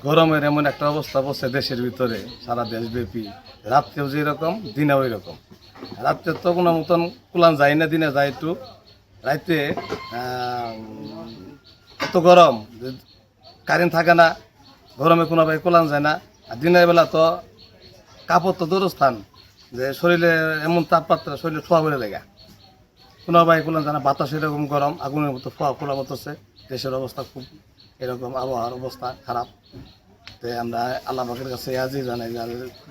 গরমের এমন একটা অবস্থা পড়ছে দেশের ভিতরে, সারা দেশব্যাপী। রাত্রেও যেরকম, দিনেও ওই রকম। রাত্রে তো কোনো মতন কুলান যায় না, দিনে যায় একটু। রাইতে এত গরম যে কারেন্ট থাকে না, গরমে কোনোভাবে কুলান যায় না। আর দিনের বেলা তো কাপড় তো দূরস্থান, যে শরীরে এমন তাপমাত্রা, শরীরে ছোঁয়া বেড়ে লেগে কোনোভাবে কুলান যায় না। বাতাস এরকম গরম, আগুনের মতো খোলা মতোছে। দেশের অবস্থা খুব এরকম, আবহাওয়ার অবস্থা খারাপ। তো আমরা আল্লাহ পাকের কাছে আজই জানাই যে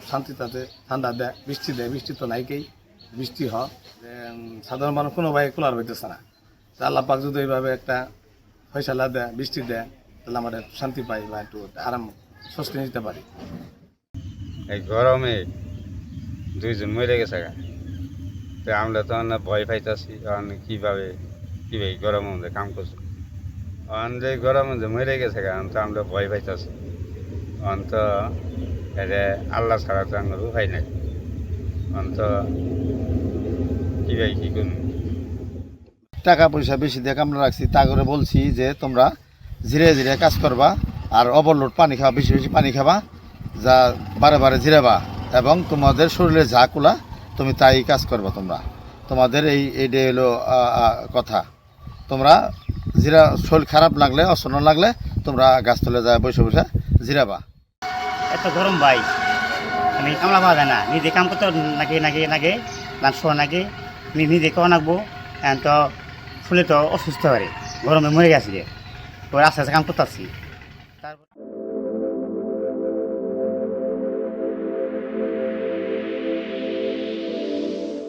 শান্তিতে ঠান্ডা দেয়, বৃষ্টি তো নাইকেই। বৃষ্টি হয় সাধারণ মানুষ কোনো ভাই কুলার হইতেছে না। তো আল্লাহ পাক যদি এইভাবে একটা ফয়সালা দেয়, বৃষ্টি দেয়, তাহলে আমরা একটু শান্তি পাই বা একটু আরাম স্বস্তি নিতে পারি। এই গরমে দুইজন মরে গেছে গা। তো আমরা তো ভয় পাইতেছি কিভাবে গরমের মধ্যে কাম করছি। যে গরমের মধ্যে মরে গেছে গা, তো আমরা ভয় পাইতেছি। অন্ত এটা আল্লাহ ছাড়া তো আমার উপায় নাই। অন্ত কিভাবে কি করুন। টাকা পয়সা বেশি দিয়ে আমরা রাখছি, তা করে বলছি যে তোমরা ধীরে ধীরে কাজ করবা, আর ওভারলোড পানি খাওয়া, বেশি বেশি পানি খাবা, যা বারে বারে জিরাবা, এবং তোমাদের শরীরে যা কুলা তুমি তাই কাজ করবা। তোমরা তোমাদের এইটাই হলো কথা। তোমরা শরীর খারাপ লাগলে, অসন্ন লাগলে তোমরা গাছতলে যায় বসে বসে জিরাবা। এত গরম ভাই, আমি কামলা পাওয়া যায় না, নিজে কাম করতে নাগে লাঞ্চ খাওয়া নাগে, নিজে খাওয়া নাকবো। এখন তো ফুলে তো অসুস্থ হয়, গরমে মরে গেছে, ওই আস্তে আস্তে কাম করতে পারছি।